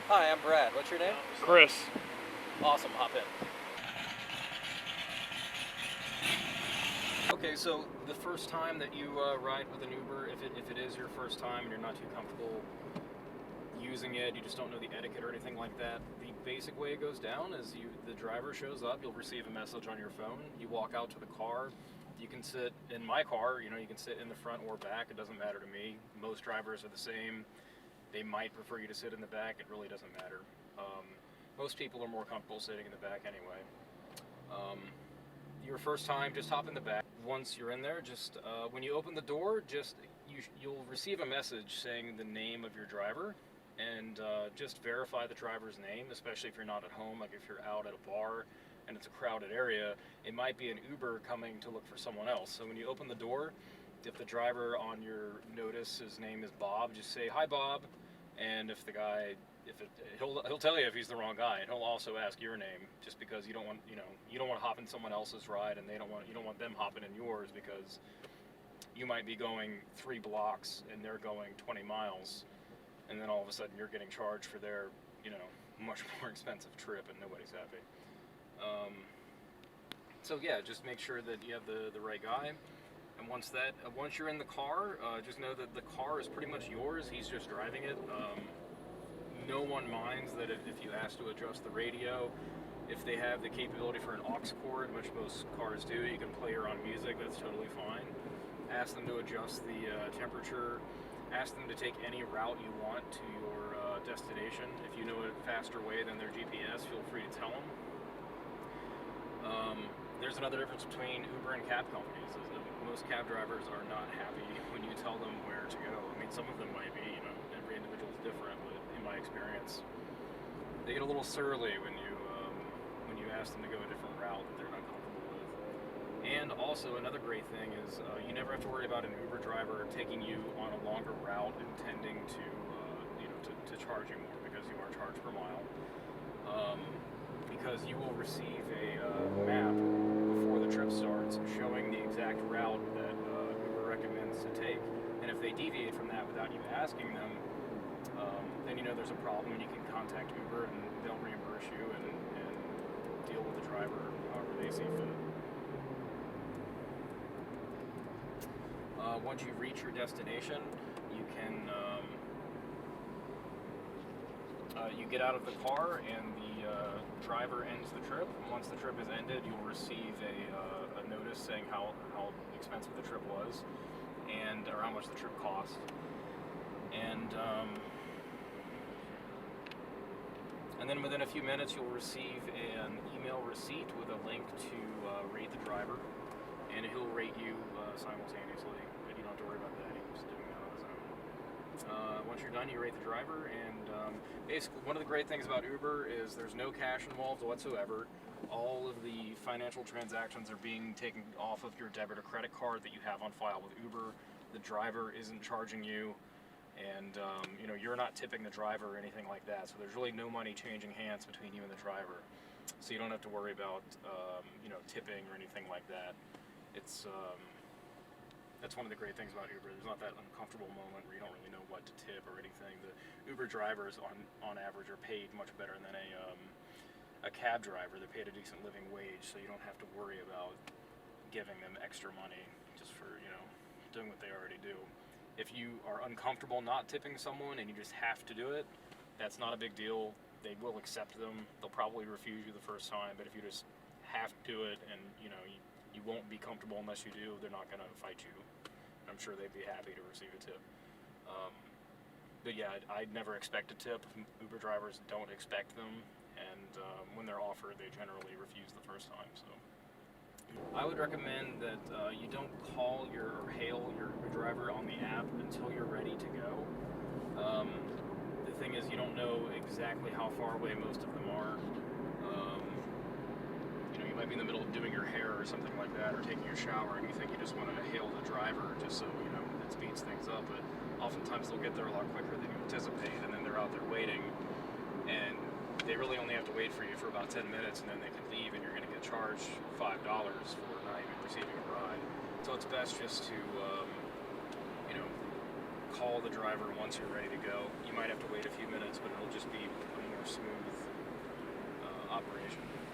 Hi, I'm Brad. What's your name? Chris. Awesome, hop in. Okay, so the first time that you ride with an Uber, if it is your first time and you're not too comfortable using it, you just don't know the etiquette or anything like that, the basic way it goes down is the driver shows up, you'll receive a message on your phone, you walk out to the car, you can sit in my car, you can sit in the front or back, it doesn't matter to me. Most drivers are the same. They might prefer you to sit in the back, it really doesn't matter. Most people are more comfortable sitting in the back anyway. Your first time, just hop in the back. Once you're in there, just when you open the door, you'll receive a message saying the name of your driver, and just verify the driver's name, especially if you're not at home. Like if you're out at a bar and it's a crowded area, it might be an Uber coming to look for someone else. So when you open the door, if the driver on your notice, his name is Bob, just say, "Hi, Bob," and if the guy, he'll tell you if he's the wrong guy, and he'll also ask your name, just because you don't want to hop in someone else's ride, and you don't want them hopping in yours, because you might be going 3 blocks and they're going 20 miles, and then all of a sudden you're getting charged for their much more expensive trip, and nobody's happy. So yeah, just make sure that you have the right guy. And once you're in the car, just know that the car is pretty much yours. He's just driving it. No one minds that if you ask to adjust the radio, if they have the capability for an aux cord, which most cars do, you can play your own music, that's totally fine. Ask them to adjust the temperature. Ask them to take any route you want to your destination. If you know a faster way than their GPS, feel free to tell them. There's another difference between Uber and cab companies. Is that most cab drivers are not happy when you tell them where to go. I mean, some of them might be, every individual is different, but in my experience, they get a little surly when you ask them to go a different route that they're not comfortable with. And also, another great thing is you never have to worry about an Uber driver taking you on a longer route, intending to charge you more, because you are charged per mile. Because you will receive a map before the trip starts showing the exact route that Uber recommends to take. And if they deviate from that without you asking them, then there's a problem, and you can contact Uber and they'll reimburse you and deal with the driver however they see fit. Once you reach your destination, you can you get out of the car, and the driver ends the trip. Once the trip is ended, you'll receive a notice saying how expensive the trip was, or how much the trip cost. And then within a few minutes, you'll receive an email receipt with a link to rate the driver, and he'll rate you simultaneously. But you don't have to worry about that. He's doing that on his own. Once you're done, you rate the driver, and basically one of the great things about Uber is there's no cash involved whatsoever. All of the financial transactions are being taken off of your debit or credit card that you have on file with Uber. The driver isn't charging you, and you're not tipping the driver or anything like that. So there's really no money changing hands between you and the driver. So you don't have to worry about tipping or anything like that. That's one of the great things about Uber. There's not that uncomfortable moment where you don't really know what to tip or anything. The Uber drivers, on average, are paid much better than a cab driver. They're paid a decent living wage, so you don't have to worry about giving them extra money just for doing what they already do. If you are uncomfortable not tipping someone and you just have to do it, that's not a big deal. They will accept them. They'll probably refuse you the first time, but if you just have to do it, and you won't be comfortable unless you do, they're not going to fight you. I'm sure they'd be happy to receive a tip. But yeah, I'd never expect a tip. Uber drivers don't expect them, and when they're offered, they generally refuse the first time. So I would recommend that you don't call or hail your Uber driver on the app until you're ready to go. The thing is, you don't know exactly how far away most of them are. You might be in the middle of doing your hair or something like that, or taking your shower, and you think you just want to hail the driver just so it speeds things up. But oftentimes they'll get there a lot quicker than you anticipate, and then they're out there waiting, and they really only have to wait for you for about 10 minutes, and then they can leave, and you're going to get charged $5 for not even receiving a ride. So it's best just to call the driver once you're ready to go. You might have to wait a few minutes, but it'll just be a more smooth operation.